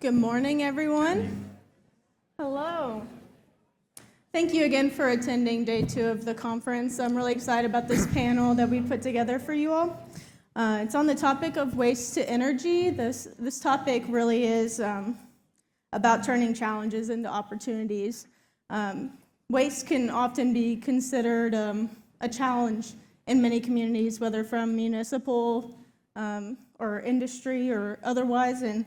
Good morning, everyone. Hello. Thank you again for attending day 2 of the conference. I'm really excited about this panel that we put together for you all. It's on the topic of waste to energy. This topic really is about turning challenges into opportunities. Waste can often be considered a challenge in many communities, whether from municipal or industry or otherwise. And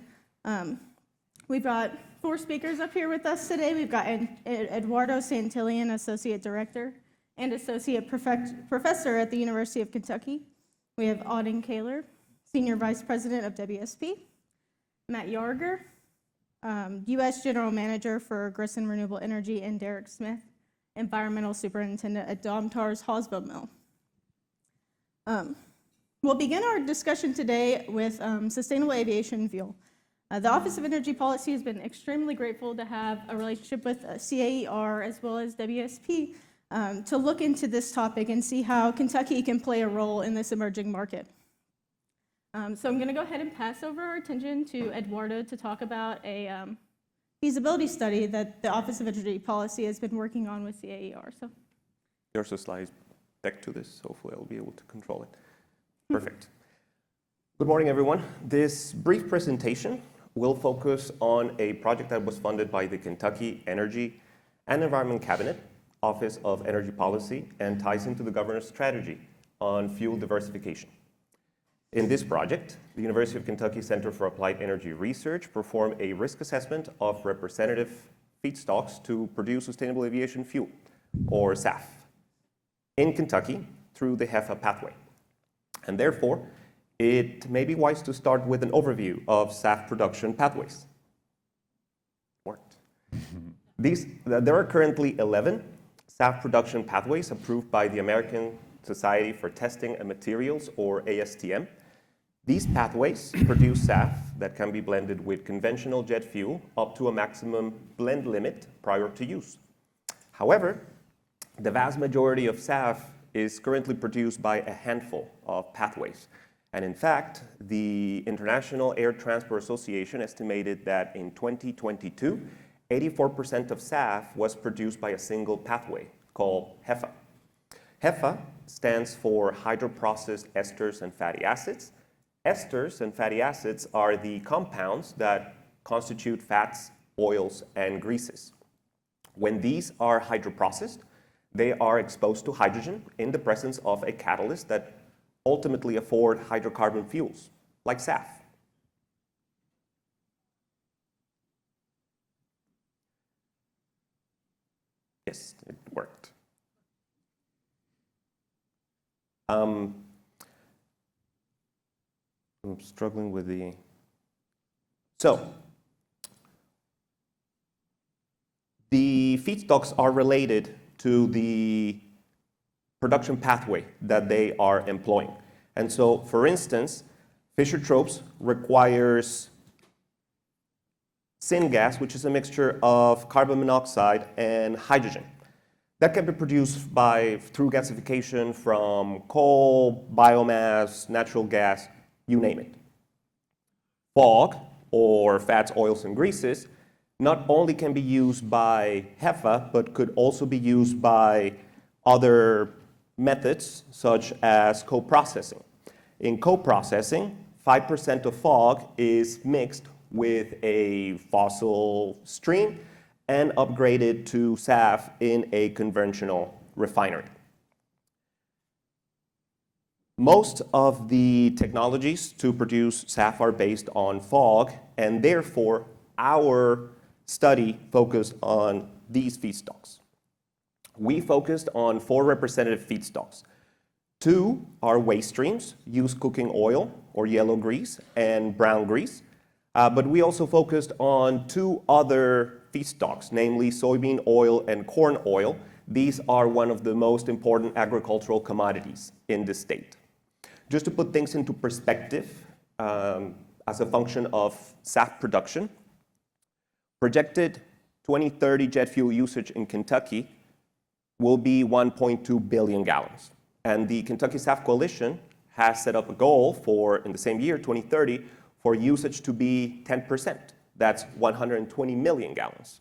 we've got 4 speakers up here with us today. We've got Eduardo Santillan, Associate Director and Associate Professor at the University of Kentucky. We have Auden Kaehler, Senior Vice President of WSP. Matt Yarger, U.S. General Manager for Grissan Renewable Energy, and Derek Smith, Environmental Superintendent at Domtar's Hawesville mill. We'll begin our discussion today with sustainable aviation fuel. The Office of Energy Policy has been extremely grateful to have a relationship with CAER as well as WSP to look into this topic and see how Kentucky can play a role in this emerging market. So I'm going to go ahead and pass over our attention to Eduardo to talk about a feasibility study that the Office of Energy Policy has been working on with CAER. So there's a slide deck to this. Hopefully I'll be able to control it. Perfect. Good morning, everyone. This brief presentation will focus on a project that was funded by the Kentucky Energy and Environment Cabinet, Office of Energy Policy, and ties into the governor's strategy on fuel diversification. In this project, the University of Kentucky Center for Applied Energy Research performed a risk assessment of representative feedstocks to produce sustainable aviation fuel, or SAF, in Kentucky through the HEFA pathway. And therefore, it may be wise to start with an overview of SAF production pathways. Worked. There are currently 11 SAF production pathways approved by the American Society for Testing and Materials, or ASTM. These pathways produce SAF that can be blended with conventional jet fuel up to a maximum blend limit prior to use. However, the vast majority of SAF is currently produced by a handful of pathways. And in fact, the International Air Transport Association estimated that in 2022, 84% of SAF was produced by a single pathway called HEFA. HEFA stands for hydroprocessed esters and fatty acids. Esters and fatty acids are the compounds that constitute fats, oils, and greases. When these are hydroprocessed, they are exposed to hydrogen in the presence of a catalyst that ultimately afford hydrocarbon fuels, like SAF. Yes, it worked. I'm struggling with the... So, the feedstocks are related to the production pathway that they are employing. And so, for instance, Fischer-Tropsch requires syngas, which is a mixture of carbon monoxide and hydrogen. That can be produced through gasification from coal, biomass, natural gas, you name it. Fog, or fats, oils, and greases, not only can be used by HEFA, but could also be used by other methods, such as co-processing. In co-processing, 5% of fog is mixed with a fossil stream and upgraded to SAF in a conventional refinery. Most of the technologies to produce SAF are based on fog, and therefore our study focused on these feedstocks. We focused on 4 representative feedstocks. 2 are waste streams, used cooking oil, or yellow grease, and brown grease. But we also focused on 2 other feedstocks, namely soybean oil and corn oil. These are one of the most important agricultural commodities in the state. Just to put things into perspective, as a function of SAF production, projected 2030 jet fuel usage in Kentucky will be 1.2 billion gallons. And the Kentucky SAF Coalition has set up a goal for, in the same year, 2030, for usage to be 10%. That's 120 million gallons.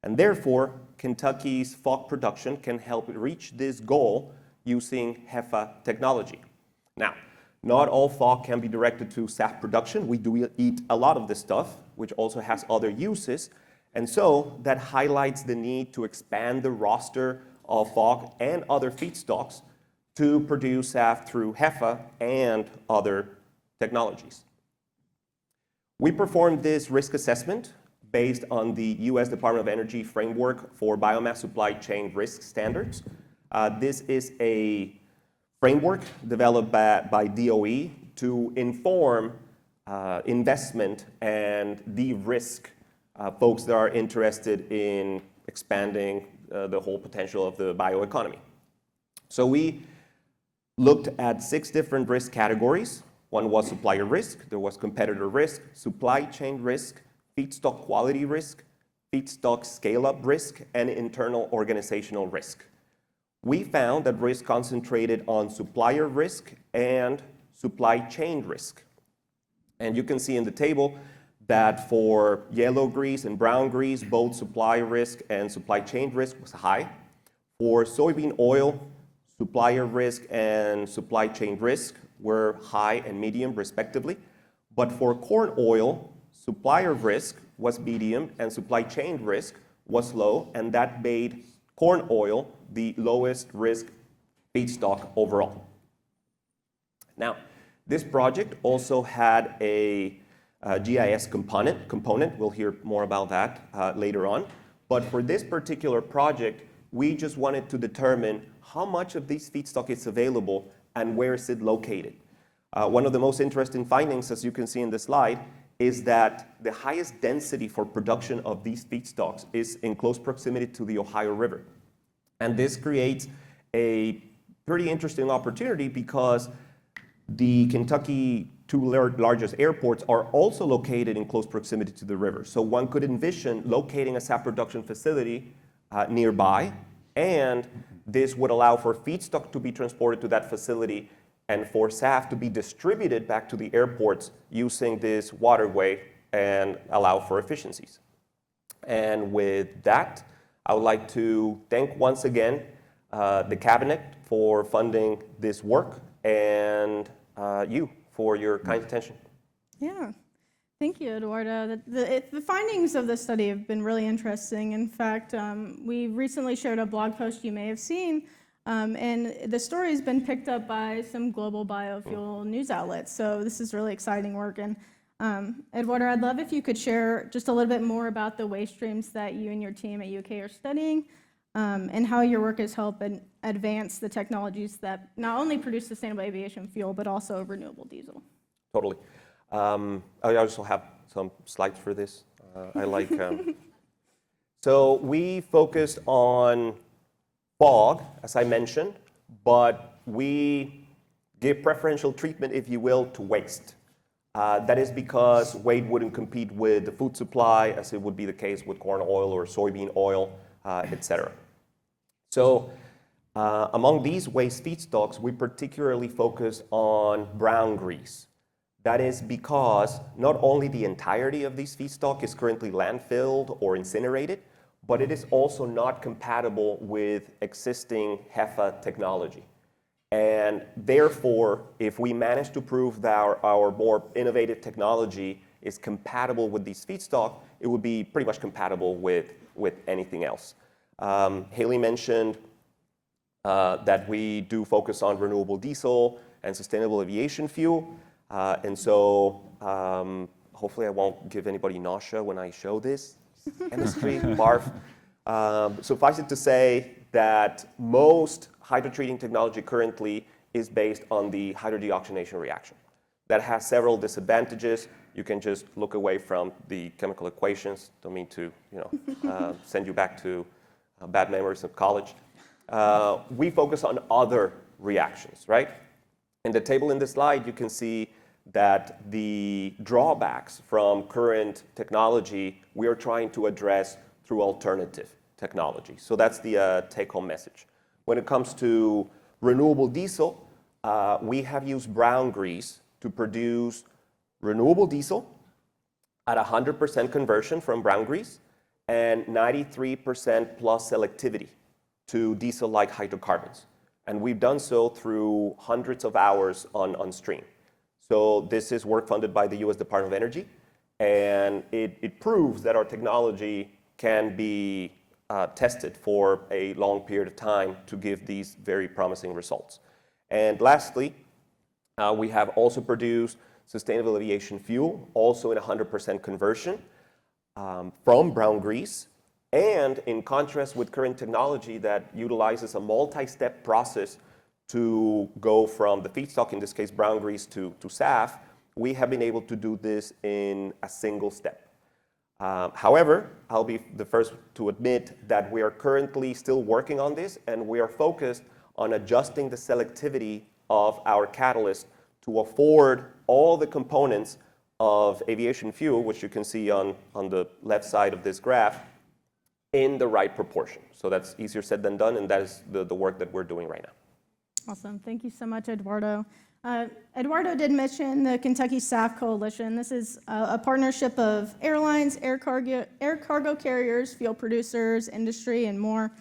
And therefore, Kentucky's fog production can help reach this goal using HEFA technology. Now, not all fog can be directed to SAF production. We do eat a lot of this stuff, which also has other uses. And so that highlights the need to expand the roster of fog and other feedstocks to produce SAF through HEFA and other technologies. We performed this risk assessment based on the U.S. Department of Energy framework for biomass supply chain risk standards. This is a framework developed by DOE to inform investment and de-risk folks that are interested in expanding the whole potential of the bioeconomy. So we looked at 6 different risk categories. One was supplier risk, there was competitor risk, supply chain risk, feedstock quality risk, feedstock scale-up risk, and internal organizational risk. We found that risk concentrated on supplier risk and supply chain risk. And you can see in the table that for yellow grease and brown grease, both supply risk and supply chain risk was high. For soybean oil, supplier risk and supply chain risk were high and medium, respectively. But for corn oil, supplier risk was medium and supply chain risk was low, and that made corn oil the lowest risk feedstock overall. Now, this project also had a GIS component. We'll hear more about that later on. But for this particular project, we just wanted to determine how much of this feedstock is available and where is it located. One of the most interesting findings, as you can see in the slide, is that the highest density for production of these feedstocks is in close proximity to the Ohio River. And this creates a pretty interesting opportunity because the Kentucky 2 largest airports are also located in close proximity to the river. So one could envision locating a SAF production facility nearby, and this would allow for feedstock to be transported to that facility and for SAF to be distributed back to the airports using this waterway and allow for efficiencies. And with that, I would like to thank once again the Cabinet for funding this work and you for your kind attention. Yeah, thank you, Eduardo. The findings of this study have been really interesting. In fact, we recently shared a blog post you may have seen, and the story has been picked up by some global biofuel news outlets. So this is really exciting work. And Eduardo, I'd love if you could share just a little bit more about the waste streams that you and your team at UK are studying, and how your work has helped advance the technologies that not only produce sustainable aviation fuel, but also renewable diesel. Totally. I also have some slides for this. I like. So we focused on fog, as I mentioned, but we give preferential treatment, if you will, to waste. That is because waste wouldn't compete with the food supply, as it would be the case with corn oil or soybean oil, etc. So among these waste feedstocks, we particularly focus on brown grease. That is because not only the entirety of this feedstock is currently landfilled or incinerated, but it is also not compatible with existing HEFA technology. And therefore, if we manage to prove that our more innovative technology is compatible with these feedstock, it would be pretty much compatible with anything else. Hailey mentioned that we do focus on renewable diesel and sustainable aviation fuel. And so hopefully I won't give anybody nausea when I show this. Chemistry, barf. Suffice it to say that most hydrotreating technology currently is based on the hydrodeoxygenation reaction. That has several disadvantages. You can just look away from the chemical equations. Don't mean to, send you back to bad memories of college. We focus on other reactions, right? In the table in the slide, you can see that the drawbacks from current technology we are trying to address through alternative technology. So that's the take-home message. When it comes to renewable diesel, we have used brown grease to produce renewable diesel at 100% conversion from brown grease and 93% plus selectivity to diesel-like hydrocarbons. And we've done so through hundreds of hours on stream. So this is work funded by the US Department of Energy, and it proves that our technology can be tested for a long period of time to give these very promising results. And lastly, we have also produced sustainable aviation fuel, also in 100% conversion from brown grease, and in contrast with current technology that utilizes a multi-step process to go from the feedstock, in this case brown grease, to SAF, we have been able to do this in a single step. However, I'll be the first to admit that we are currently still working on this, and we are focused on adjusting the selectivity of our catalyst to afford all the components of aviation fuel, which you can see on the left side of this graph, in the right proportion. So that's easier said than done, and that is the work that we're doing right now. Awesome. Thank you so much, Eduardo. Eduardo did mention the Kentucky SAF Coalition. This is a partnership of airlines, air cargo carriers, fuel producers, industry, and more.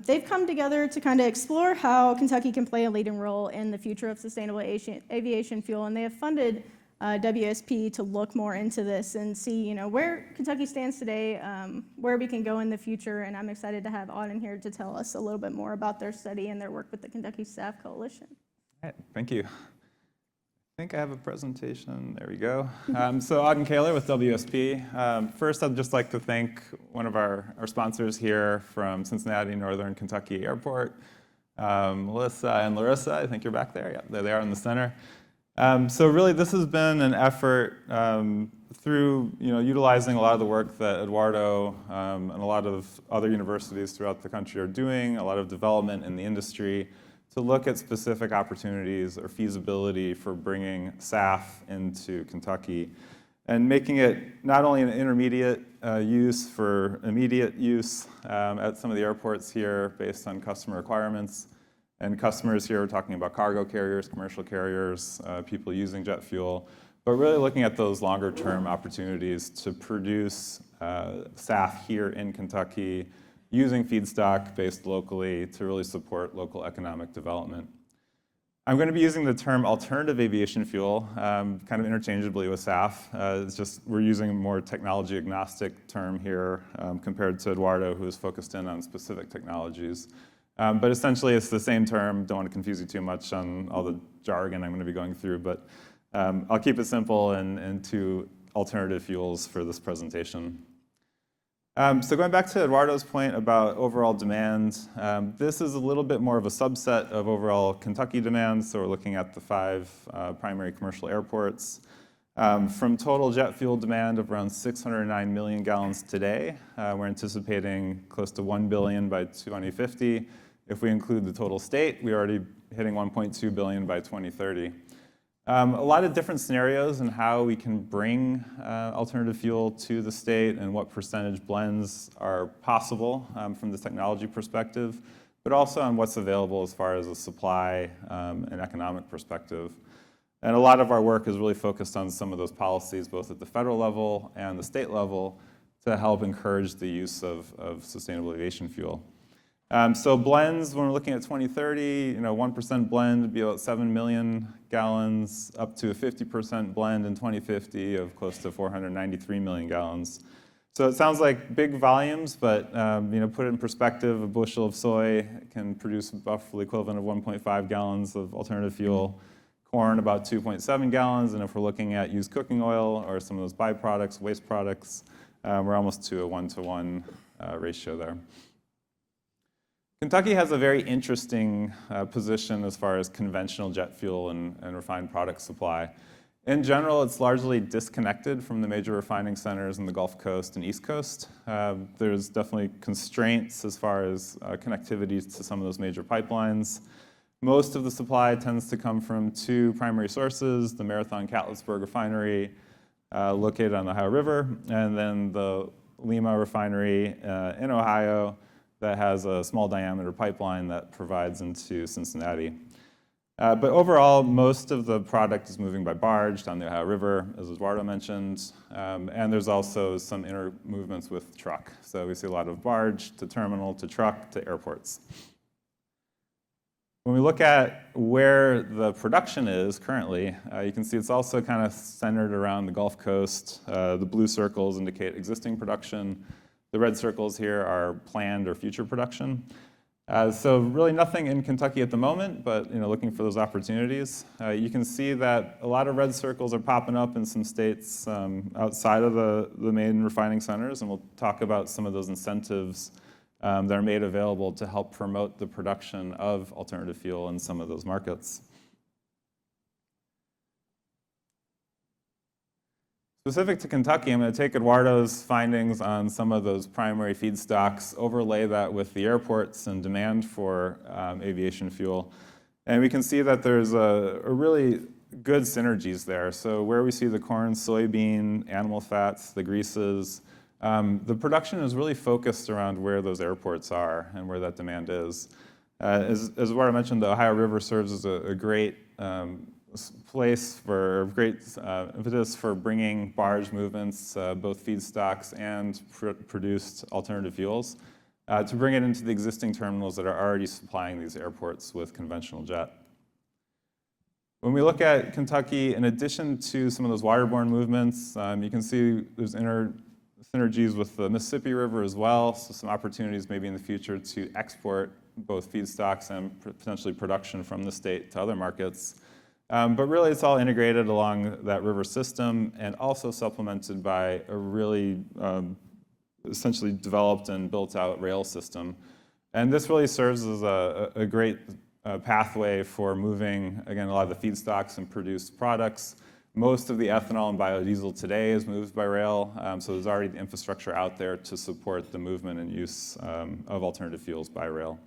They've come together to kind of explore how Kentucky can play a leading role in the future of sustainable aviation fuel, and they have funded WSP to look more into this and see, where Kentucky stands today, where we can go in the future, and I'm excited to have Auden here to tell us a little bit more about their study and their work with the Kentucky SAF Coalition. All right, thank you. I think I have a presentation. There we go. So Auden Kaehler with WSP. First, I'd just like to thank one of our sponsors here from Cincinnati Northern Kentucky Airport, Melissa and Larissa. I think you're back there. Yeah, there they are in the center. So really, this has been an effort through utilizing a lot of the work that Eduardo and a lot of other universities throughout the country are doing, a lot of development in the industry, to look at specific opportunities or feasibility for bringing SAF into Kentucky and making it not only an intermediate use for immediate use at some of the airports here based on customer requirements. And customers here are talking about cargo carriers, commercial carriers, people using jet fuel, but really looking at those longer term opportunities to produce SAF here in Kentucky using feedstock based locally to really support local economic development. I'm going to be using the term alternative aviation fuel kind of interchangeably with SAF. It's just we're using a more technology agnostic term here compared to Eduardo, who is focused in on specific technologies. But essentially, it's the same term. Don't want to confuse you too much on all the jargon I'm going to be going through, but I'll keep it simple and to alternative fuels for this presentation. So going back to Eduardo's point about overall demand, this is a little bit more of a subset of overall Kentucky demand. So we're looking at the 5 primary commercial airports. From total jet fuel demand of around 609 million gallons today, we're anticipating close to 1 billion by 2050. If we include the total state, we're already hitting 1.2 billion by 2030. A lot of different scenarios in how we can bring alternative fuel to the state and what percentage blends are possible from the technology perspective, but also on what's available as far as a supply and economic perspective. And a lot of our work is really focused on some of those policies, both at the federal level and the state level, to help encourage the use of sustainable aviation fuel. So blends, when we're looking at 2030, 1% blend would be about 7 million gallons, up to a 50% blend in 2050 of close to 493 million gallons. So it sounds like big volumes, but put it in perspective, a bushel of soy can produce roughly equivalent of 1.5 gallons of alternative fuel. Corn, about 2.7 gallons, and if we're looking at used cooking oil or some of those byproducts, waste products, we're almost to a 1-to-1 ratio there. Kentucky has a very interesting position as far as conventional jet fuel and refined product supply. In general, it's largely disconnected from the major refining centers in the Gulf Coast and East Coast. There's definitely constraints as far as connectivity to some of those major pipelines. Most of the supply tends to come from 2 primary sources, the Marathon-Catlettsburg refinery located on the Ohio River, and then the Lima refinery in Ohio that has a small diameter pipeline that provides into Cincinnati. But overall, most of the product is moving by barge down the Ohio River, as Eduardo mentioned, and there's also some inter movements with truck. So we see a lot of barge to terminal to truck to airports. When we look at where the production is currently, you can see it's also kind of centered around the Gulf Coast. The blue circles indicate existing production. The red circles here are planned or future production. So really nothing in Kentucky at the moment, but looking for those opportunities. You can see that a lot of red circles are popping up in some states outside of the main refining centers, and we'll talk about some of those incentives that are made available to help promote the production of alternative fuel in some of those markets. Specific to Kentucky, I'm going to take Eduardo's findings on some of those primary feedstocks, overlay that with the airports and demand for aviation fuel. And we can see that there's a really good synergies there. So where we see the corn, soybean, animal fats, the greases, the production is really focused around where those airports are and where that demand is. As Eduardo mentioned, the Ohio River serves as a great place for great impetus for bringing barge movements, both feedstocks and produced alternative fuels, to bring it into the existing terminals that are already supplying these airports with conventional jet. When we look at Kentucky, in addition to some of those waterborne movements, you can see there's synergies with the Mississippi River as well, so some opportunities maybe in the future to export both feedstocks and potentially production from the state to other markets. But really, it's all integrated along that river system and also supplemented by a really essentially developed and built out rail system. And this really serves as a great pathway for moving, again, a lot of the feedstocks and produced products. Most of the ethanol and biodiesel today is moved by rail, so there's already the infrastructure out there to support the movement and use of alternative fuels by rail.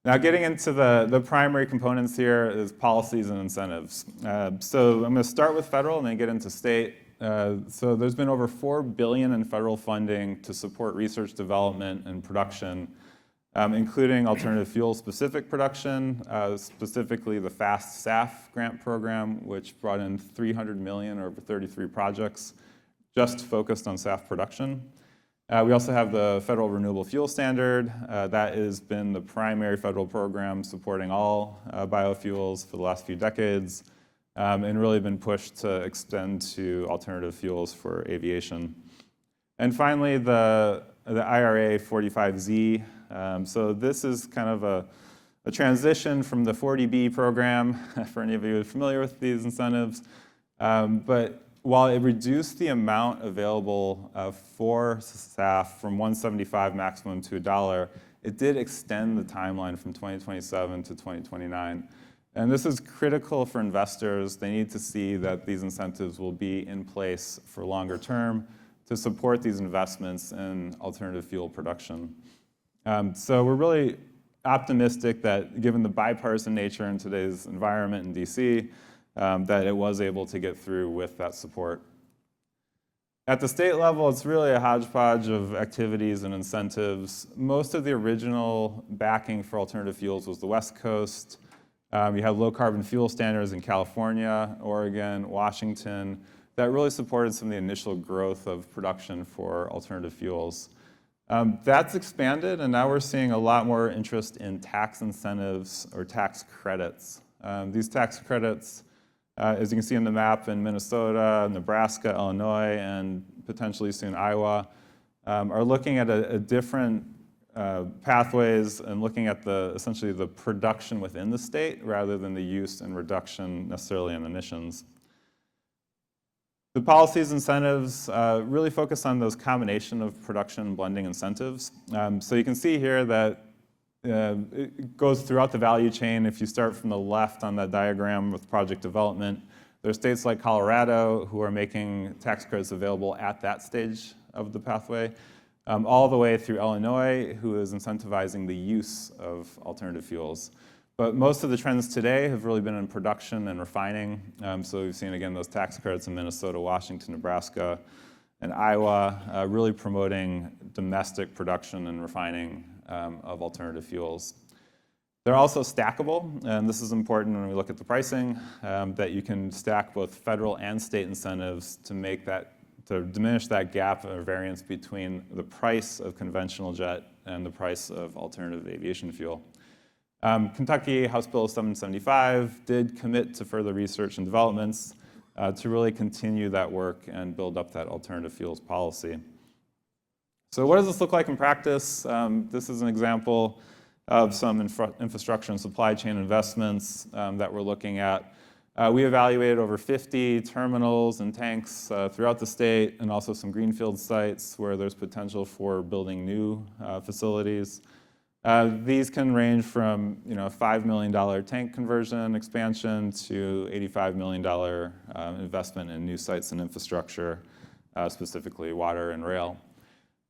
Now, getting into the primary components here is policies and incentives. So I'm going to start with federal and then get into state. So there's been over $4 billion in federal funding to support research, development, and production, including alternative fuel-specific production, specifically the FAST SAF grant program, which brought in $300 million over 33 projects, just focused on SAF production. We also have the Federal Renewable Fuel Standard. That has been the primary federal program supporting all biofuels for the last few decades, and really been pushed to extend to alternative fuels for aviation. And finally, the IRA 45Z. So this is kind of a transition from the 40B program, for any of you who are familiar with these incentives. But while it reduced the amount available for SAF from $1.75 maximum to $1, it did extend the timeline from 2027 to 2029. And this is critical for investors. They need to see that these incentives will be in place for longer term to support these investments in alternative fuel production. So we're really optimistic that, given the bipartisan nature in today's environment in DC, that it was able to get through with that support. At the state level, it's really a hodgepodge of activities and incentives. Most of the original backing for alternative fuels was the West Coast. You have low carbon fuel standards in California, Oregon, Washington, that really supported some of the initial growth of production for alternative fuels. That's expanded, and now we're seeing a lot more interest in tax incentives or tax credits. These tax credits, as you can see on the map, in Minnesota, Nebraska, Illinois, and potentially soon Iowa, are looking at a different pathways and looking at essentially the production within the state rather than the use and reduction necessarily in emissions. The policies incentives really focus on those combination of production and blending incentives. So you can see here that it goes throughout the value chain. If you start from the left on that diagram with project development, there are states like Colorado who are making tax credits available at that stage of the pathway, all the way through Illinois, who is incentivizing the use of alternative fuels. But most of the trends today have really been in production and refining. So we've seen, again, those tax credits in Minnesota, Washington, Nebraska, and Iowa, really promoting domestic production and refining of alternative fuels. They're also stackable, and this is important when we look at the pricing, that you can stack both federal and state incentives to diminish that gap or variance between the price of conventional jet and the price of alternative aviation fuel. Kentucky House Bill 775 did commit to further research and developments to really continue that work and build up that alternative fuels policy. So what does this look like in practice? This is an example of some infrastructure and supply chain investments that we're looking at. We evaluated over 50 terminals and tanks throughout the state, and also some greenfield sites where there's potential for building new facilities. These can range from $5 million tank conversion expansion to $85 million investment in new sites and infrastructure, specifically water and rail.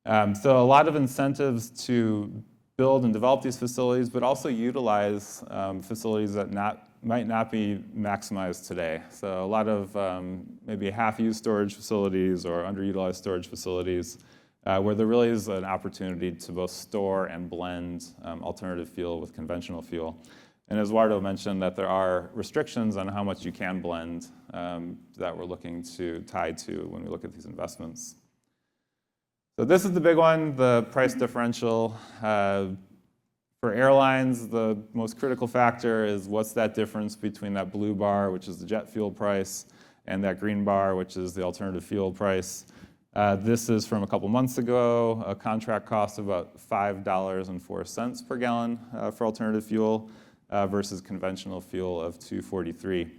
So a lot of incentives to build and develop these facilities, but also utilize facilities that might not be maximized today. So a lot of maybe half-used storage facilities or underutilized storage facilities where there really is an opportunity to both store and blend alternative fuel with conventional fuel. And as Eduardo mentioned, that there are restrictions on how much you can blend that we're looking to tie to when we look at these investments. So this is the big one, the price differential. For airlines, the most critical factor is what's that difference between that blue bar, which is the jet fuel price, and that green bar, which is the alternative fuel price. This is from a couple months ago, a contract cost of about $5.04 per gallon for alternative fuel versus conventional fuel of $2.43.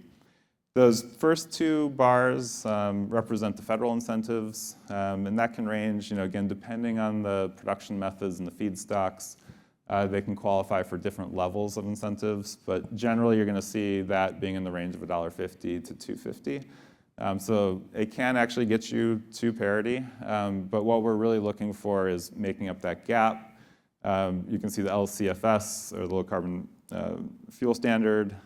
Those first two bars represent the federal incentives, and that can range, again, depending on the production methods and the feedstocks. They can qualify for different levels of incentives, but generally you're going to see that being in the range of $1.50 to $2.50. So it can actually get you to parity, but what we're really looking for is making up that gap. You can see the LCFS, or the low carbon fuel standard,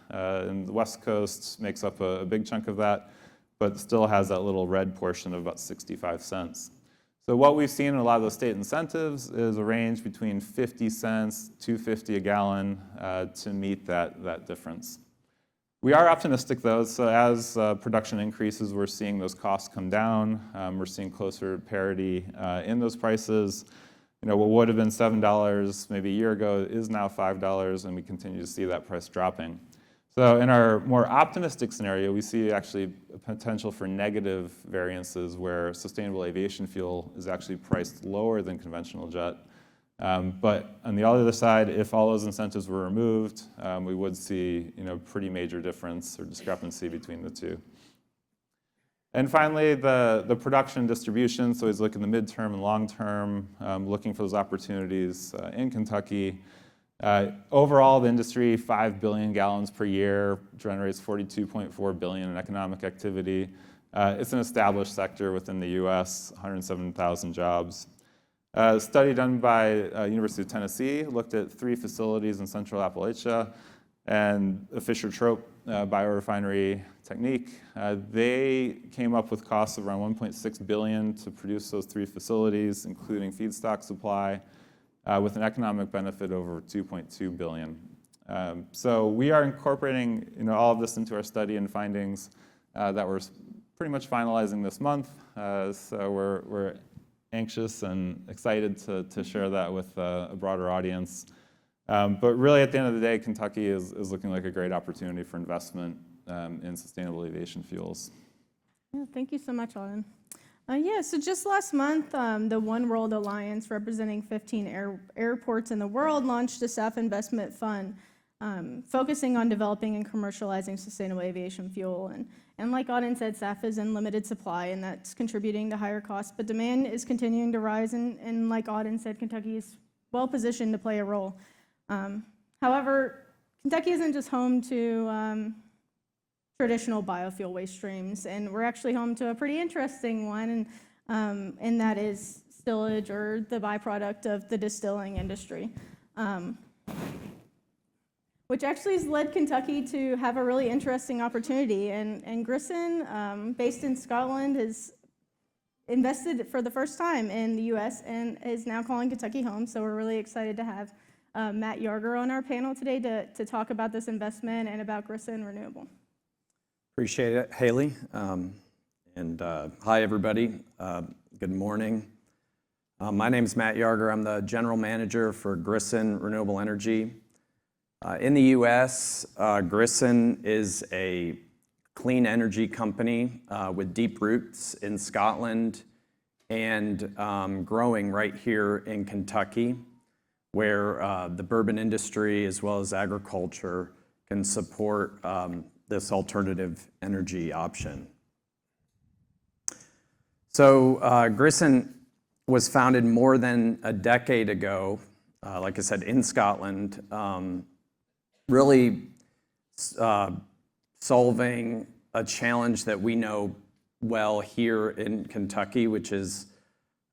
in the West Coast makes up a big chunk of that, but still has that little red portion of about 65 cents. So what we've seen in a lot of those state incentives is a range between 50 cents, $2.50 a gallon to meet that difference. We are optimistic though, so as production increases, we're seeing those costs come down. We're seeing closer parity in those prices. What would have been $7 maybe a year ago is now $5, and we continue to see that price dropping. So in our more optimistic scenario, we see actually a potential for negative variances where sustainable aviation fuel is actually priced lower than conventional jet. But on the other side, if all those incentives were removed, we would see pretty major difference or discrepancy between the two. And finally, the production distribution. So he's looking at the midterm and long term, looking for those opportunities in Kentucky. Overall, the industry, 5 billion gallons per year, generates 42.4 billion in economic activity. It's an established sector within the U.S., 107,000 jobs. A study done by University of Tennessee looked at 3 facilities in Central Appalachia and a Fisher-Trope biorefinery technique. They came up with costs of around $1.6 billion to produce those 3 facilities, including feedstock supply, with an economic benefit over $2.2 billion. So we are incorporating all of this into our study and findings that we're pretty much finalizing this month. So we're anxious and excited to share that with a broader audience. But really, at the end of the day, Kentucky is looking like a great opportunity for investment in sustainable aviation fuels. Yeah, thank you so much, Auden. So just last month, the One World Alliance, representing 15 airports in the world, launched a SAF investment fund focusing on developing and commercializing sustainable aviation fuel. And like Auden said, SAF is in limited supply, and that's contributing to higher costs, but demand is continuing to rise, and like Auden said, Kentucky is well positioned to play a role. However, Kentucky isn't just home to traditional biofuel waste streams, and we're actually home to a pretty interesting one, and that is stillage, or the byproduct of the distilling industry, which actually has led Kentucky to have a really interesting opportunity. And Grissan, based in Scotland, has invested for the first time in the U.S. and is now calling Kentucky home, so we're really excited to have Matt Yarger on our panel today to talk about this investment and about Grissan Renewable. Appreciate it, Hailey. Hi, everybody. Good morning. My name is Matt Yarger. I'm the general manager for Grissan Renewable Energy. In the U.S., Grissan is a clean energy company with deep roots in Scotland and growing right here in Kentucky, where the bourbon industry as well as agriculture can support this alternative energy option. So Grissan was founded more than a decade ago, like I said, in Scotland, really solving a challenge that we know well here in Kentucky, which is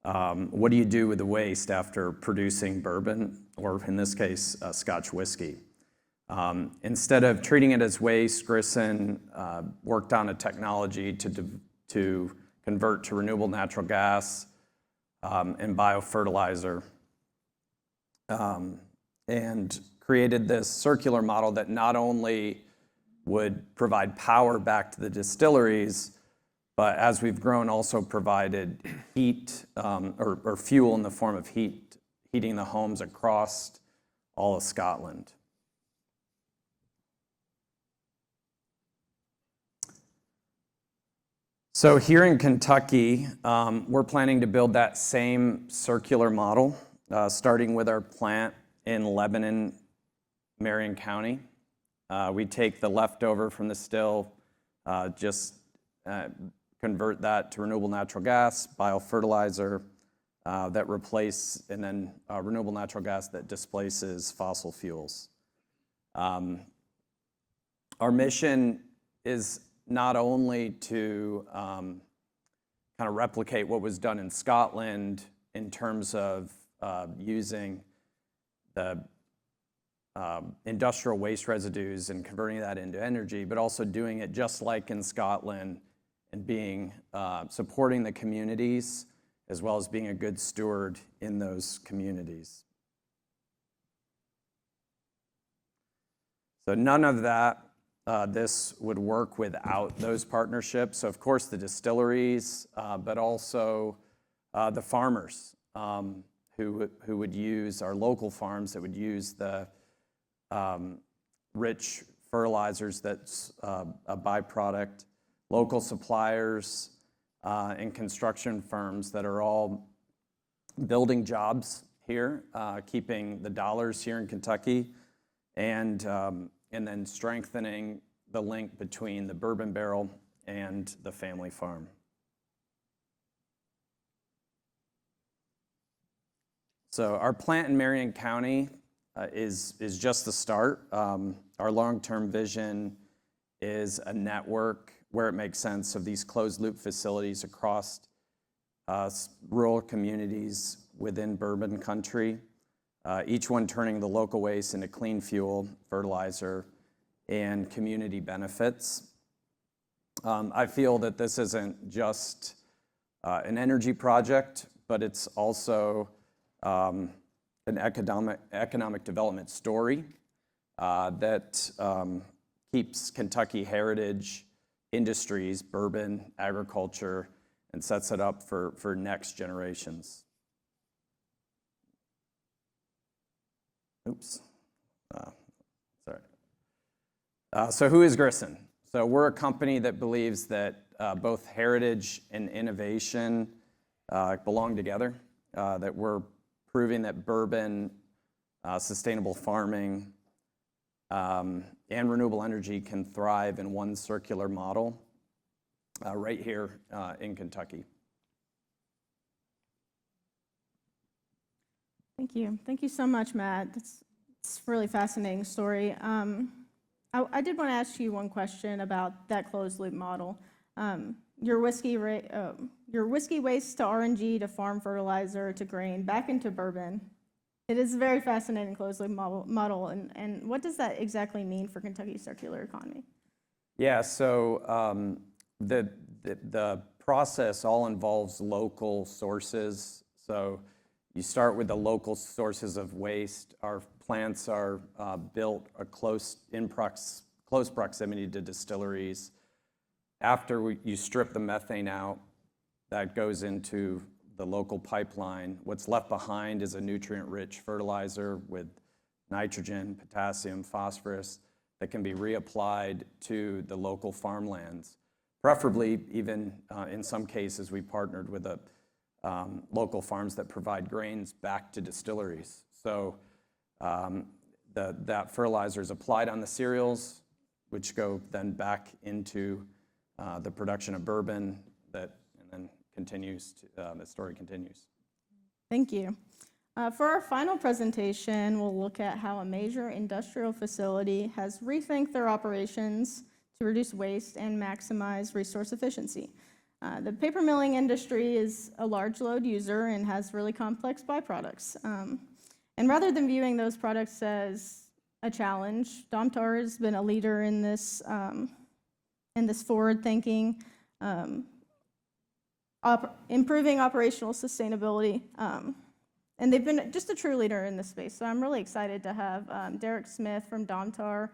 what do you do with the waste after producing bourbon, or in this case, Scotch whiskey? Instead of treating it as waste, Grissan worked on a technology to convert to renewable natural gas and biofertilizer, and created this circular model that not only would provide power back to the distilleries, but as we've grown, also provided heat or fuel in the form of heating the homes across all of Scotland. So here in Kentucky, we're planning to build that same circular model, starting with our plant in Lebanon, Marion County. We take the leftover from the still, just convert that to renewable natural gas, biofertilizer that replace, and then renewable natural gas that displaces fossil fuels. Our mission is not only to kind of replicate what was done in Scotland in terms of using the industrial waste residues and converting that into energy, but also doing it just like in Scotland and being supporting the communities as well as being a good steward in those communities. So none of that this would work without those partnerships. So of course the distilleries, but also the farmers who would use our local farms that would use the rich fertilizers that's a byproduct, local suppliers and construction firms that are all building jobs here, keeping the dollars here in Kentucky, and then strengthening the link between the bourbon barrel and the family farm. So our plant in Marion County is just the start. Our long-term vision is a network where it makes sense of these closed-loop facilities across rural communities within bourbon country, each one turning the local waste into clean fuel, fertilizer, and community benefits. I feel that this isn't just an energy project, but it's also an economic development story that keeps Kentucky heritage industries, bourbon, agriculture, and sets it up for next generations. Oops. Sorry. So who is Grissan? So we're a company that believes that both heritage and innovation belong together, that we're proving that bourbon, sustainable farming, and renewable energy can thrive in one circular model right here in Kentucky. Thank you. Thank you so much, Matt. It's a really fascinating story. I did want to ask you one question about that closed loop model. Your whiskey waste to RNG to farm fertilizer to grain back into bourbon. It is a very fascinating closed loop model. And what does that exactly mean for Kentucky's circular economy? Yeah, so the process all involves local sources. So you start with the local sources of waste. Our plants are built in close proximity to distilleries. After you strip the methane out, that goes into the local pipeline. What's left behind is a nutrient-rich fertilizer with nitrogen, potassium, phosphorus that can be reapplied to the local farmlands. Preferably, even in some cases, we partnered with local farms that provide grains back to distilleries. So that fertilizer is applied on the cereals, which go then back into the production of bourbon, and then continues. The story continues. Thank you. For our final presentation, we'll look at how a major industrial facility has rethinked their operations to reduce waste and maximize resource efficiency. The paper milling industry is a large load user and has really complex byproducts. And rather than viewing those products as a challenge, Domtar has been a leader in this forward-thinking, improving operational sustainability. And they've been just a true leader in this space. So I'm really excited to have Derek Smith from Domtar.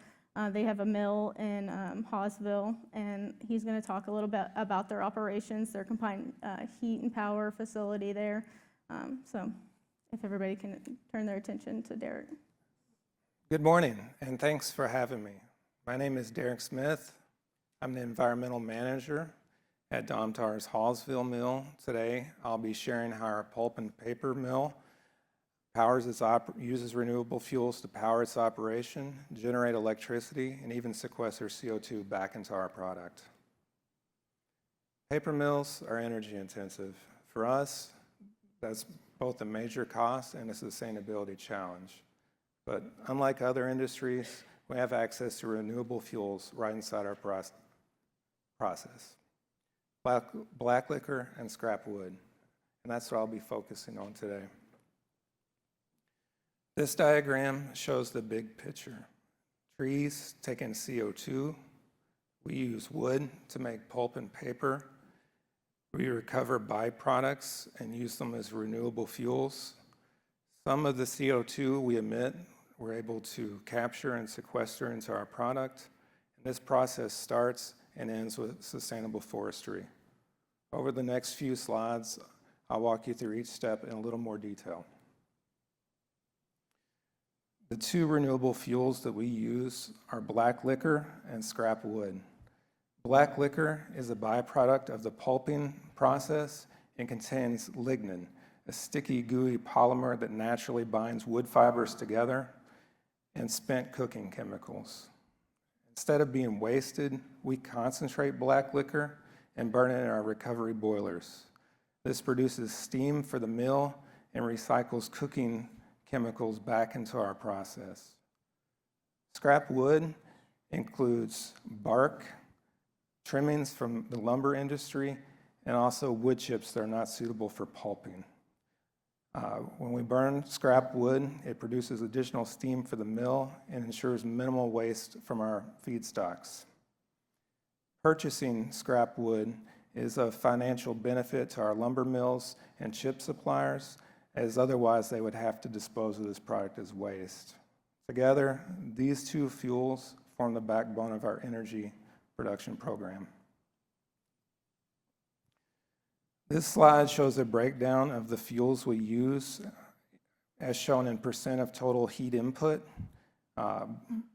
They have a mill in Hawesville, and he's going to talk a little bit about their operations, their combined heat and power facility there. So if everybody can turn their attention to Derek. Good morning, and thanks for having me. My name is Derek Smith. I'm the environmental manager at Domtar's Hawesville mill. Today, I'll be sharing how our pulp and paper mill uses renewable fuels to power its operation, generate electricity, and even sequester CO2 back into our product. Paper mills are energy intensive. For us, that's both a major cost and a sustainability challenge. But unlike other industries, we have access to renewable fuels right inside our process. Black liquor and scrap wood, and that's what I'll be focusing on today. This diagram shows the big picture. Trees take in CO2. We use wood to make pulp and paper. We recover byproducts and use them as renewable fuels. Some of the CO2 we emit, we're able to capture and sequester into our product. And this process starts and ends with sustainable forestry. Over the next few slides, I'll walk you through each step in a little more detail. The two renewable fuels that we use are black liquor and scrap wood. Black liquor is a byproduct of the pulping process and contains lignin, a sticky, gooey polymer that naturally binds wood fibers together, and spent cooking chemicals. Instead of being wasted, we concentrate black liquor and burn it in our recovery boilers. This produces steam for the mill and recycles cooking chemicals back into our process. Scrap wood includes bark, trimmings from the lumber industry, and also wood chips that are not suitable for pulping. When we burn scrap wood, it produces additional steam for the mill and ensures minimal waste from our feedstocks. Purchasing scrap wood is of financial benefit to our lumber mills and chip suppliers, as otherwise they would have to dispose of this product as waste. Together, these two fuels form the backbone of our energy production program. This slide shows a breakdown of the fuels we use as shown in percent of total heat input.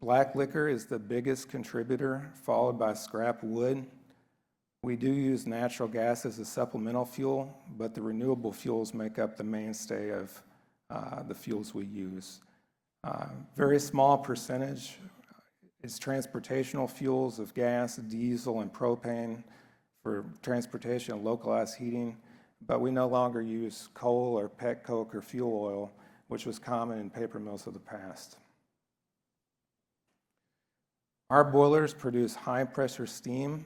Black liquor is the biggest contributor, followed by scrap wood. We do use natural gas as a supplemental fuel, but the renewable fuels make up the mainstay of the fuels we use. Very small percentage is transportational fuels of gas, diesel, and propane for transportation and localized heating, but we no longer use coal or pet coke or fuel oil, which was common in paper mills of the past. Our boilers produce high pressure steam,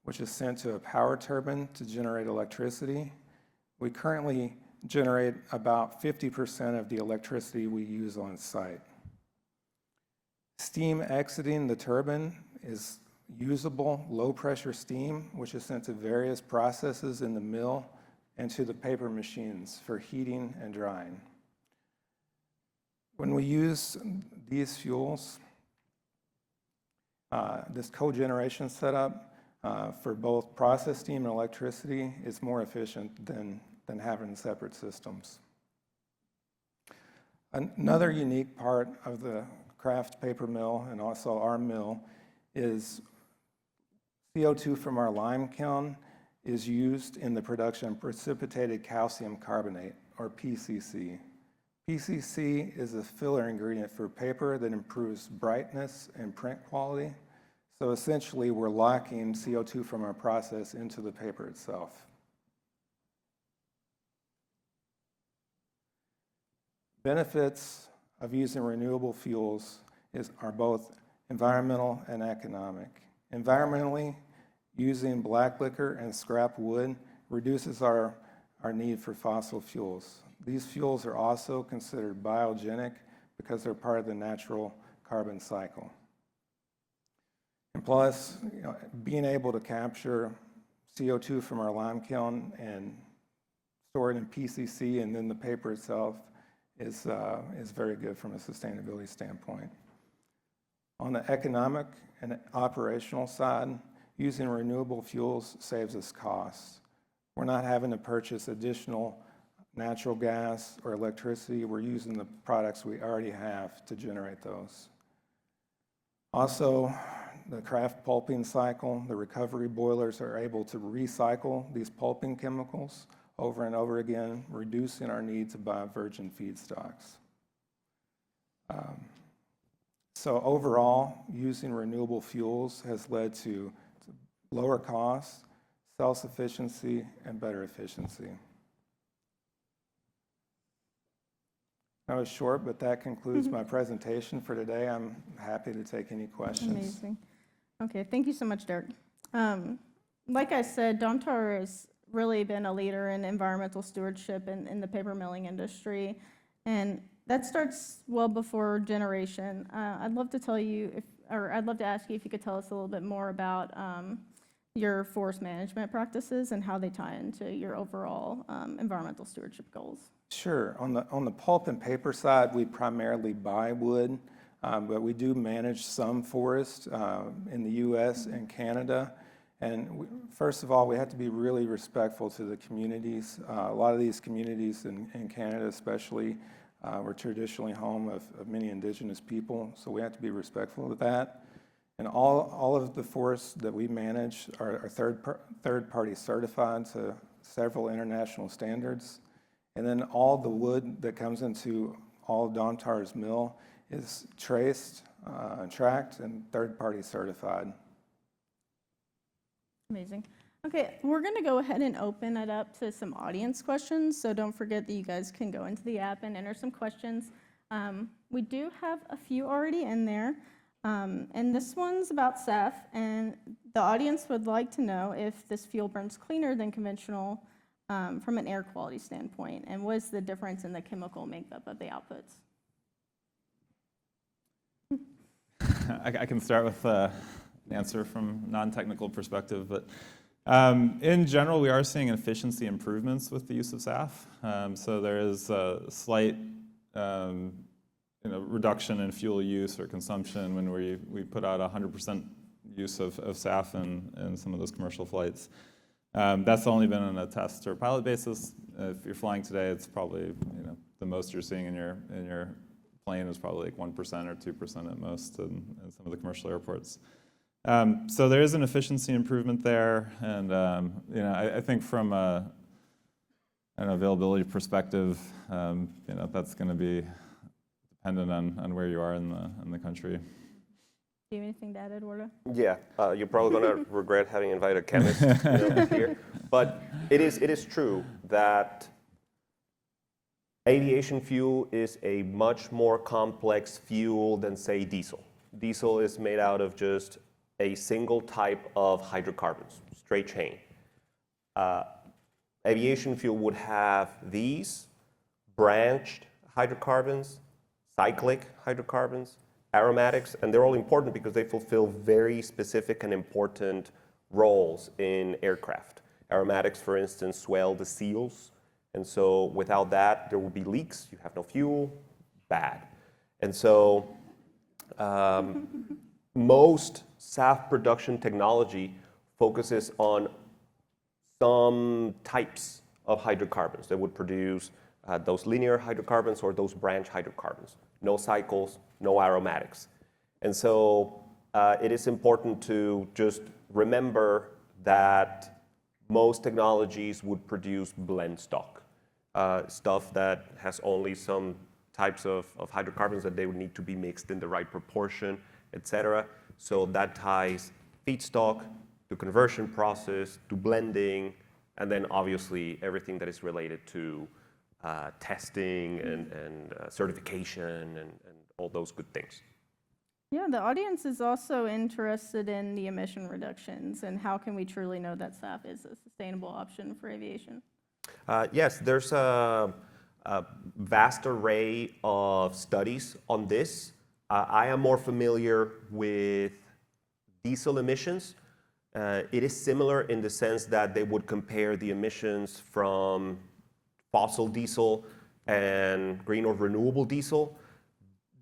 which is sent to a power turbine to generate electricity. We currently generate about 50% of the electricity we use on site. Steam exiting the turbine is usable low pressure steam, which is sent to various processes in the mill and to the paper machines for heating and drying. When we use these fuels, this cogeneration setup for both process steam and electricity is more efficient than having separate systems. Another unique part of the Kraft paper mill and also our mill is CO2 from our lime kiln is used in the production of precipitated calcium carbonate, or PCC. PCC is a filler ingredient for paper that improves brightness and print quality. So essentially, we're locking CO2 from our process into the paper itself. Benefits of using renewable fuels are both environmental and economic. Environmentally, using black liquor and scrap wood reduces our need for fossil fuels. These fuels are also considered biogenic because they're part of the natural carbon cycle. And plus, being able to capture CO2 from our lime kiln and store it in PCC and then the paper itself is very good from a sustainability standpoint. On the economic and operational side, using renewable fuels saves us costs. We're not having to purchase additional natural gas or electricity. We're using the products we already have to generate those. Also, the Kraft pulping cycle, the recovery boilers are able to recycle these pulping chemicals over and over again, reducing our need to buy virgin feedstocks. So overall, using renewable fuels has led to lower costs, self-sufficiency, and better efficiency. That was short, but that concludes my presentation for today. I'm happy to take any questions. Amazing. Okay, thank you so much, Derek. Like I said, Domtar has really been a leader in environmental stewardship in the paper milling industry, and that starts well before generation. I'd love to ask you if you could tell us a little bit more about your forest management practices and how they tie into your overall environmental stewardship goals. Sure. On the pulp and paper side, we primarily buy wood, but we do manage some forest in the U.S. and Canada. And first of all, we have to be really respectful to the communities. A lot of these communities in Canada especially were traditionally home of many indigenous people, so we have to be respectful of that. And all of the forests that we manage are third-party certified to several international standards. And then all the wood that comes into all of Domtar's mill is traced, tracked, and third-party certified. Amazing. Okay, we're going to go ahead and open it up to some audience questions, so don't forget that you guys can go into the app and enter some questions. We do have a few already in there, and this one's about SAF, and the audience would like to know if this fuel burns cleaner than conventional from an air quality standpoint, and what is the difference in the chemical makeup of the outputs? I can start with an answer from non-technical perspective, but in general, we are seeing efficiency improvements with the use of SAF. So there is a slight reduction in fuel use or consumption when we put out 100% use of SAF in some of those commercial flights. That's only been on a test or pilot basis. If you're flying today, it's probably the most you're seeing in your plane is probably like 1% or 2% at most in some of the commercial airports. So there is an efficiency improvement there, and I think from an availability perspective, that's going to be dependent on where you are in the country. Do you have anything to add, Eduardo? Yeah, you're probably going to regret having invited a chemist here, but it is true that aviation fuel is a much more complex fuel than, say, diesel. Diesel is made out of just a single type of hydrocarbons, straight chain. Aviation fuel would have these branched hydrocarbons, cyclic hydrocarbons, aromatics, and they're all important because they fulfill very specific and important roles in aircraft. Aromatics, for instance, swell the seals, and so without that, there will be leaks. You have no fuel, bad. And so most SAF production technology focuses on some types of hydrocarbons that would produce those linear hydrocarbons or those branch hydrocarbons. No cycles, no aromatics. And so it is important to just remember that most technologies would produce blend stock, stuff that has only some types of hydrocarbons that they would need to be mixed in the right proportion, et cetera. So that ties feedstock to conversion process, to blending, and then obviously everything that is related to testing and certification and all those good things. Yeah, the audience is also interested in the emission reductions and how can we truly know that SAF is a sustainable option for aviation? Yes, there's a vast array of studies on this. I am more familiar with diesel emissions. It is similar in the sense that they would compare the emissions from fossil diesel and green or renewable diesel.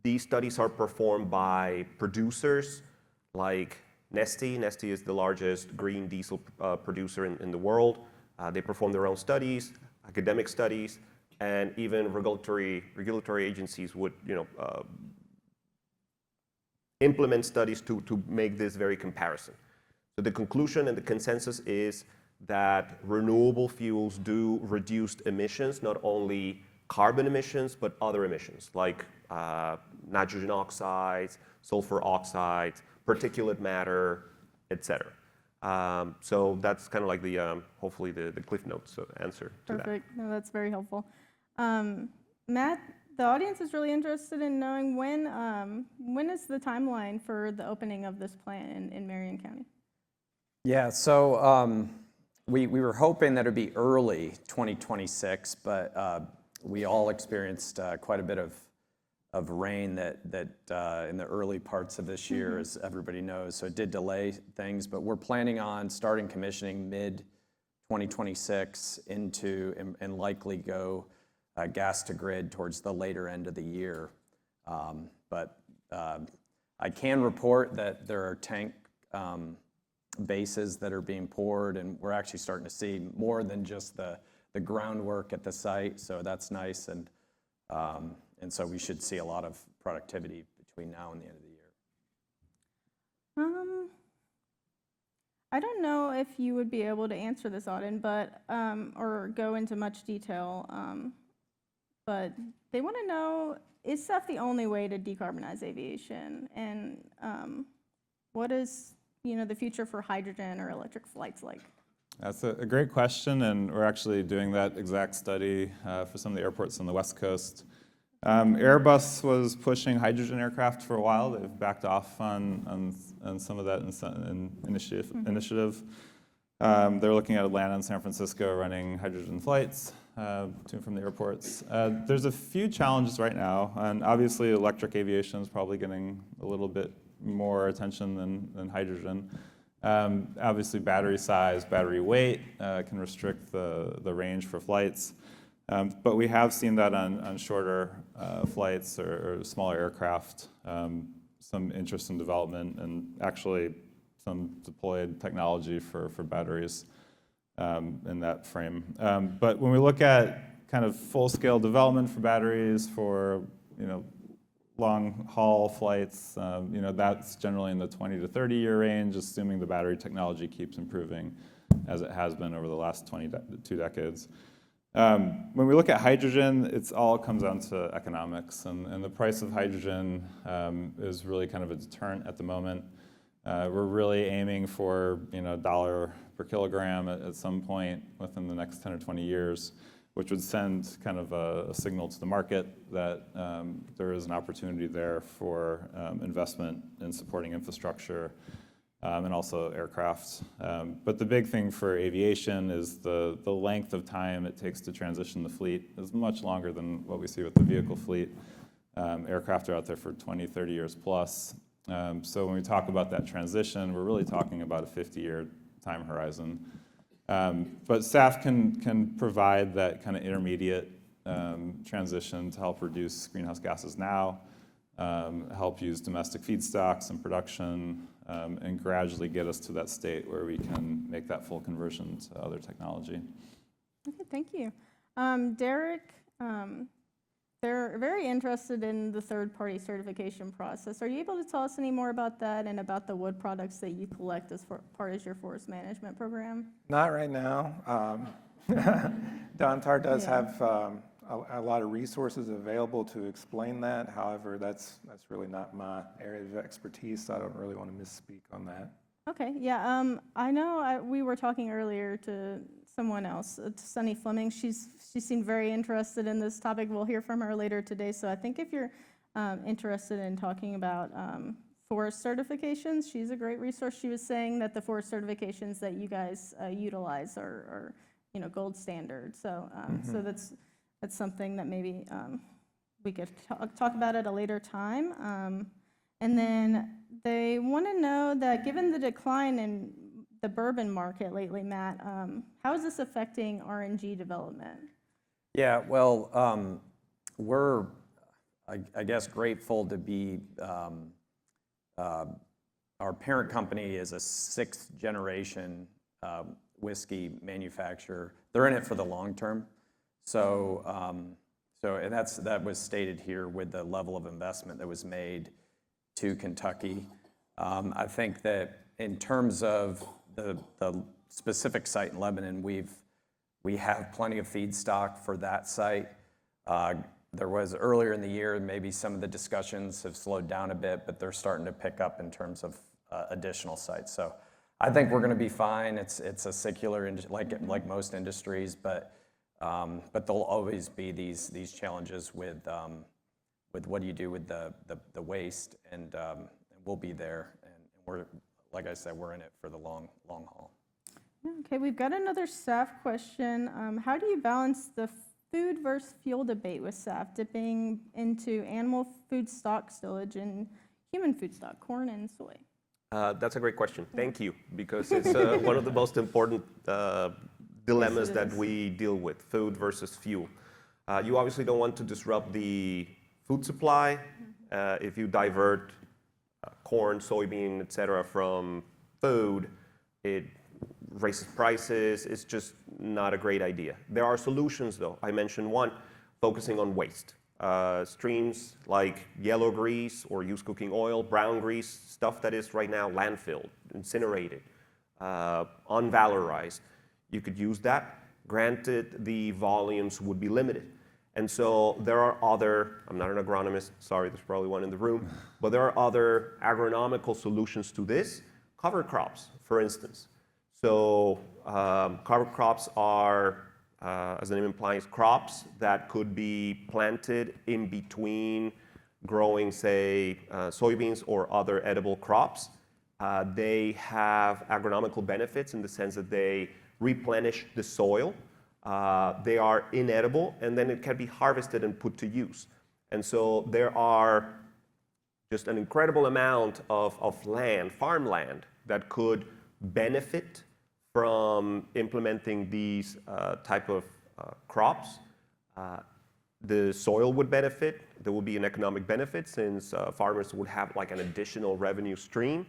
These studies are performed by producers like Neste. Neste is the largest green diesel producer in the world. They perform their own studies, academic studies, and even regulatory agencies would implement studies to make this very comparison. So the conclusion and the consensus is that renewable fuels do reduce emissions, not only carbon emissions, but other emissions like nitrogen oxides, sulfur oxides, particulate matter, et cetera. So that's kind of like the, hopefully the Cliff Notes answer to that. Perfect. No, that's very helpful. Matt, the audience is really interested in knowing when is the timeline for the opening of this plant in Marion County? Yeah, so we were hoping that it would be early 2026, but we all experienced quite a bit of rain that in the early parts of this year, as everybody knows. So it did delay things, but we're planning on starting commissioning mid-2026 into and likely go gas to grid towards the later end of the year. But I can report that there are tank bases that are being poured, and we're actually starting to see more than just the groundwork at the site. So that's nice, and so we should see a lot of productivity between now and the end of the year. I don't know if you would be able to answer this, Auden, but or go into much detail. But they want to know, is SAF the only way to decarbonize aviation? And what is the future for hydrogen or electric flights like? That's a great question, and we're actually doing that exact study for some of the airports on the West Coast. Airbus was pushing hydrogen aircraft for a while. They've backed off on some of that initiative. They're looking at Atlanta and San Francisco running hydrogen flights to and from the airports. There's a few challenges right now, and obviously electric aviation is probably getting a little bit more attention than hydrogen. Obviously battery size, battery weight can restrict the range for flights. But we have seen that on shorter flights or smaller aircraft, some interest in development and actually some deployed technology for batteries in that frame. But when we look at kind of full-scale development for batteries for long-haul flights, that's generally in the 20 to 30-year range, assuming the battery technology keeps improving as it has been over the last 22 decades. When we look at hydrogen, it all comes down to economics, and the price of hydrogen is really kind of a deterrent at the moment. We're really aiming for $1 per kilogram at some point within the next 10 or 20 years, which would send kind of a signal to the market that there is an opportunity there for investment in supporting infrastructure and also aircraft. But the big thing for aviation is the length of time it takes to transition the fleet is much longer than what we see with the vehicle fleet. Aircraft are out there for 20, 30 years plus. So when we talk about that transition, we're really talking about a 50-year time horizon. But SAF can provide that kind of intermediate transition to help reduce greenhouse gases now. help use domestic feedstocks and production, and gradually get us to that state where we can make that full conversion to other technology. Okay, thank you. Derek, they're very interested in the third-party certification process. Are you able to tell us any more about that and about the wood products that you collect as part of your forest management program? Not right now. Domtar does have a lot of resources available to explain that. However, that's really not my area of expertise, so I don't really want to misspeak on that. Okay, yeah, I know we were talking earlier to someone else, to Sunny Fleming. She seemed very interested in this topic. We'll hear from her later today. So I think if you're interested in talking about forest certifications, she's a great resource. She was saying that the forest certifications that you guys utilize are gold standard. So so that's something that maybe we could talk about at a later time. And then they want to know that given the decline in the bourbon market lately, Matt, how is this affecting RNG development? Yeah, well, we're, I guess, grateful to be, our parent company is a sixth generation whiskey manufacturer. They're in it for the long term. So, and that was stated here with the level of investment that was made to Kentucky. I think that in terms of the specific site in Lebanon, we have plenty of feedstock for that site. There was earlier in the year, maybe some of the discussions have slowed down a bit, but they're starting to pick up in terms of additional sites. So I think we're going to be fine. It's a secular, like most industries, but there'll always be these challenges with what do you do with the waste, and we'll be there, and we're, like I said, we're in it for the long haul. Okay, we've got another SAF question. How do you balance the food versus fuel debate with SAF, dipping into animal food stock stillage and human food stock, corn and soy? That's a great question. Thank you, because it's one of the most important dilemmas that we deal with, food versus fuel. You obviously don't want to disrupt the food supply. If you divert corn, soybean, et cetera, from food, it raises prices. It's just not a great idea. There are solutions, though. I mentioned one, focusing on waste. Streams like yellow grease or used cooking oil, brown grease, stuff that is right now landfilled, incinerated, unvalorized. You could use that. Granted, the volumes would be limited. And so there are other, I'm not an agronomist, sorry, there's probably one in the room, but there are other agronomical solutions to this. Cover crops, for instance. So cover crops are, as the name implies, crops that could be planted in between growing, say, soybeans or other edible crops. They have agronomical benefits in the sense that they replenish the soil. They are inedible, and then it can be harvested and put to use. And so there are just an incredible amount of land, farmland, that could benefit from implementing these type of crops. The soil would benefit. There would be an economic benefit since farmers would have like an additional revenue stream.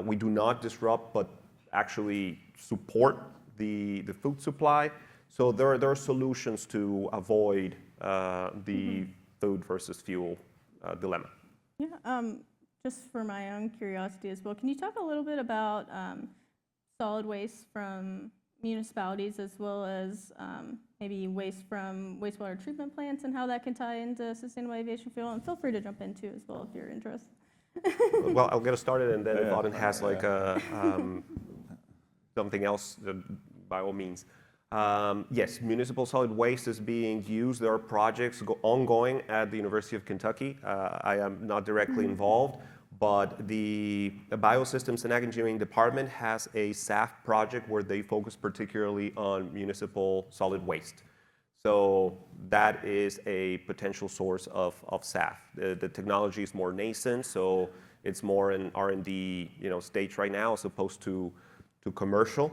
We do not disrupt, but actually support the food supply. So there are solutions to avoid the food versus fuel dilemma. Yeah, just for my own curiosity as well, can you talk a little bit about solid waste from municipalities as well as maybe waste from wastewater treatment plants and how that can tie into sustainable aviation fuel? And feel free to jump in too as well if you're interested. Well, I'll get us started, and then if Auden has like something else, by all means. Yes, municipal solid waste is being used. There are projects ongoing at the University of Kentucky. I am not directly involved, but the Biosystems and Ag Engineering Department has a SAF project where they focus particularly on municipal solid waste. So that is a potential source of SAF. The technology is more nascent, so it's more in R&D stage right now as opposed to commercial.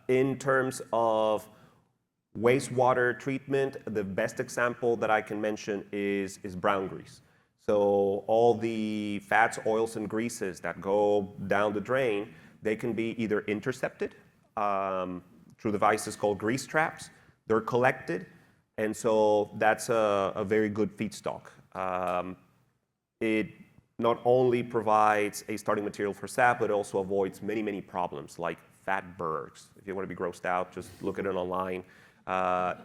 In terms of wastewater treatment, the best example that I can mention is brown grease. So all the fats, oils, and greases that go down the drain, they can be either intercepted through devices called grease traps. They're collected, and so that's a very good feedstock. It not only provides a starting material for SAP, but it also avoids many, many problems like fat bergs. If you want to be grossed out, just look at it online.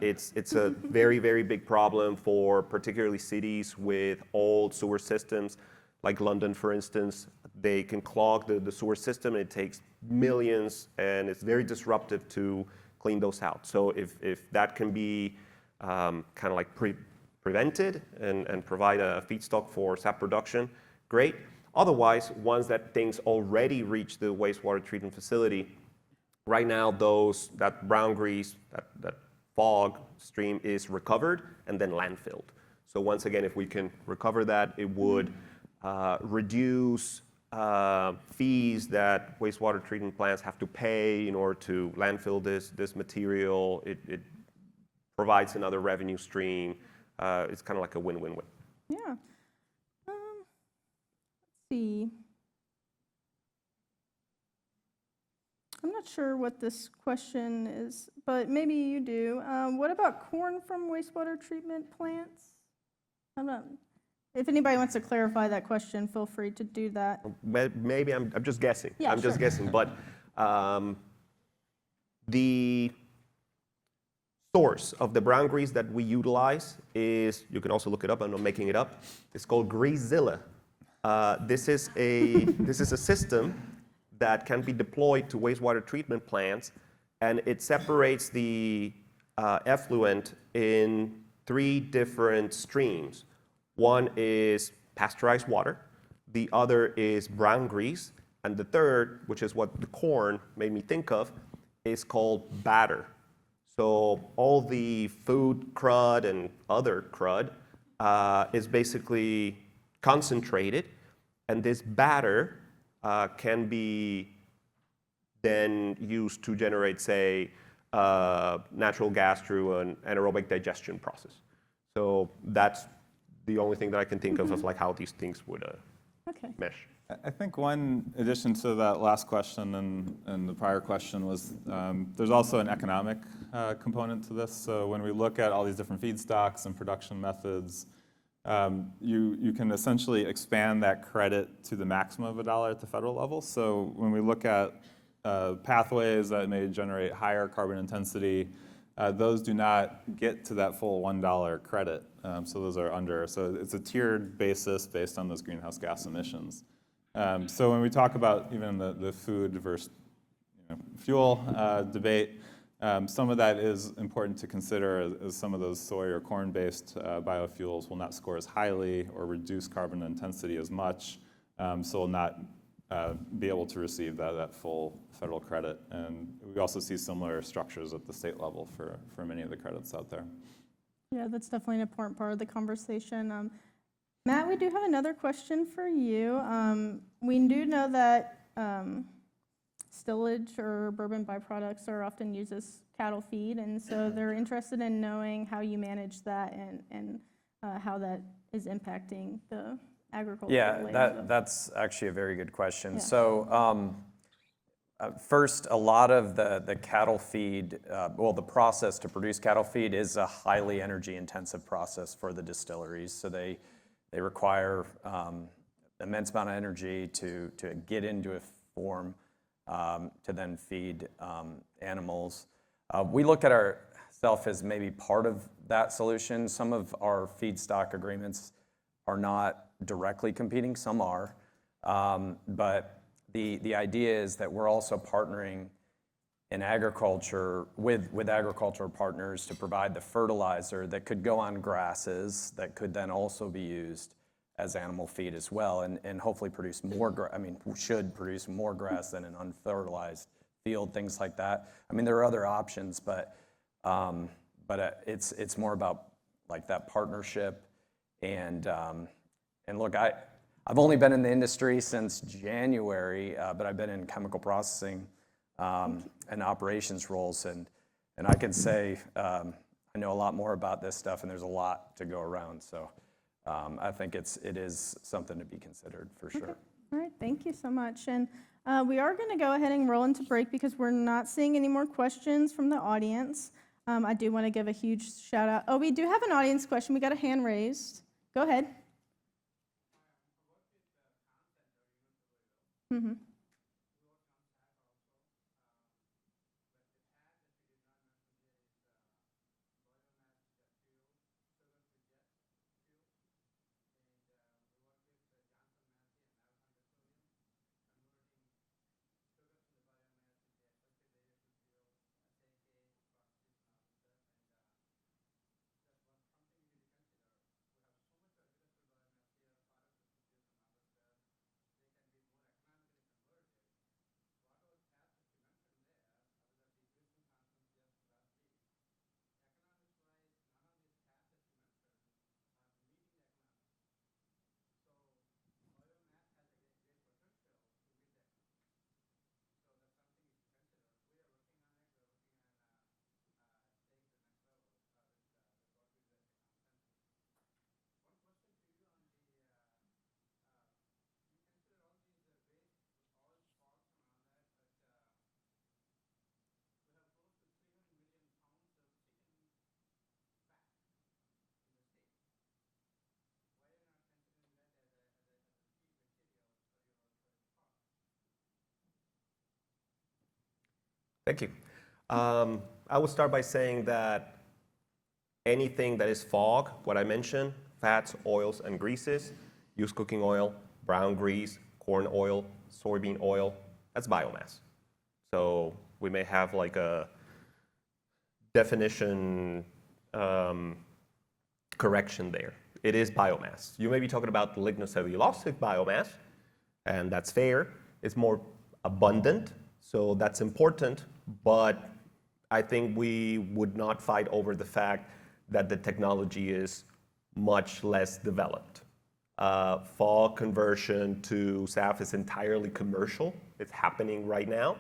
It's a very, very big problem for particularly cities with old sewer systems, like London, for instance. They can clog the sewer system, and it takes millions, and it's very disruptive to clean those out. So if that can be kind of like prevented and provide a feedstock for SAP production, great. Otherwise, once that things already reach the wastewater treatment facility, right now that brown grease, that fog stream is recovered and then landfilled. So once again, if we can recover that, it would reduce fees that wastewater treatment plants have to pay in order to landfill this material. It provides another revenue stream. It's kind of like a win-win-win. Yeah. Let's see. I'm not sure what this question is, but maybe you do. What about corn from wastewater treatment plants? If anybody wants to clarify that question, feel free to do that. Maybe I'm just guessing. Yeah, I'm just guessing. But the source of the brown grease that we utilize is, you can also look it up, I'm not making it up, it's called Greasezilla. This is a system that can be deployed to wastewater treatment plants, and it separates the effluent in 3 different streams. One is pasteurized water, the other is brown grease, and the third, which is what the corn made me think of, is called batter. So all the food crud and other crud is basically concentrated, and this batter can be then used to generate, say, natural gas through an anaerobic digestion process. So that's the only thing that I can think of like how these things would mesh. I think one addition to that last question and the prior question was there's also an economic component to this. So when we look at all these different feedstocks and production methods, you can essentially expand that credit to the maximum of $1 at the federal level. So when we look at pathways that may generate higher carbon intensity, those do not get to that full $1 credit. So those are under. So it's a tiered basis based on those greenhouse gas emissions. So when we talk about even the food versus fuel debate, some of that is important to consider, as some of those soy or corn-based biofuels will not score as highly or reduce carbon intensity as much, so will not be able to receive that full federal credit. And we also see similar structures at the state level for many of the credits out there. Yeah, that's definitely an important part of the conversation. Matt, we do have another question for you. We do know that stillage or bourbon byproducts are often used as cattle feed, and so they're interested in knowing how you manage that and how that is impacting the agriculture. Yeah, that's actually a very good question. Yeah. So first, a lot of the cattle feed, the process to produce cattle feed is a highly energy-intensive process for the distilleries. So they require immense amount of energy to get into a form to then feed animals. We look at ourselves as maybe part of that solution. Some of our feedstock agreements are not directly competing, some are. But the idea is that we're also partnering in agriculture with agricultural partners to provide the fertilizer that could go on grasses that could then also be used as animal feed as well, and hopefully produce more should produce more grass than an unfertilized field, things like that. I mean, there are other options, but it's more about like that partnership. And look, I've only been in the industry since January, but I've been in chemical processing and operations roles, and I can say I know a lot more about this stuff, and there's a lot to go around. So I think it is something to be considered for sure. All right, thank you so much. And we are going to go ahead and roll into break because we're not seeing any more questions from the audience. I do want to give a huge shout out. Oh, we do have an audience question. We got a hand raised. Go ahead. Mm-hmm. Thank you. I would start by saying that anything that is fog, what I mentioned, fats, oils, and greases, used cooking oil, brown grease, corn oil, soybean oil, that's biomass. So we may have like a definition correction there. It is biomass. You may be talking about lignocellulosic biomass, and that's fair. It's more abundant, so that's important, but I think we would not fight over the fact that the technology is much less developed. Fog conversion to SAF is entirely commercial. It's happening right now.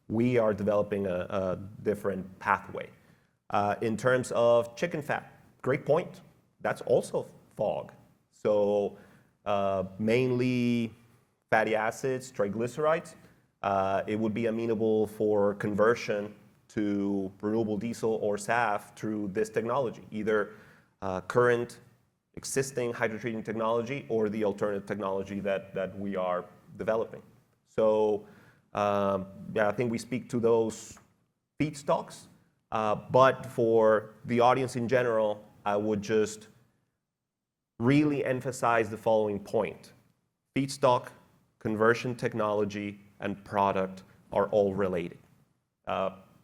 We are developing a different pathway. In terms of chicken fat, great point. That's also fog. So mainly fatty acids, triglycerides. It would be amenable for conversion to renewable diesel or SAF through this technology, either current existing hydrotreating technology or the alternative technology that we are developing. So yeah, I think we speak to those feedstocks, but for the audience in general, I would just really emphasize the following point. Feedstock, conversion technology, and product are all related.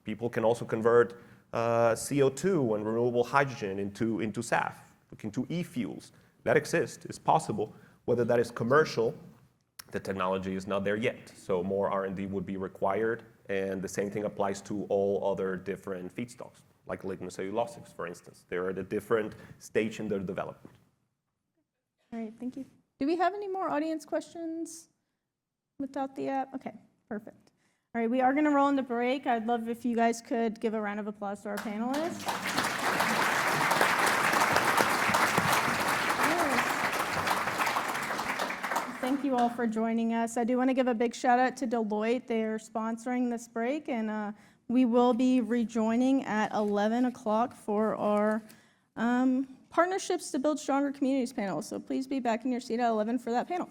People can also convert CO2 and renewable hydrogen into SAF, look into e-fuels. That exists, it's possible. Whether that is commercial, the technology is not there yet. So more R&D would be required, and the same thing applies to all other different feedstocks, like lignocellulosics, for instance. They're at a different stage in their development. All right, thank you. Do we have any more audience questions without the app? Okay, perfect. All right, we are going to roll into break. I'd love if you guys could give a round of applause to our panelists. Yes. Thank you all for joining us. I do want to give a big shout out to Deloitte. They are sponsoring this break, and we will be rejoining at 11 o'clock for our Partnerships to Build Stronger Communities panel. So please be back in your seat at 11 for that panel.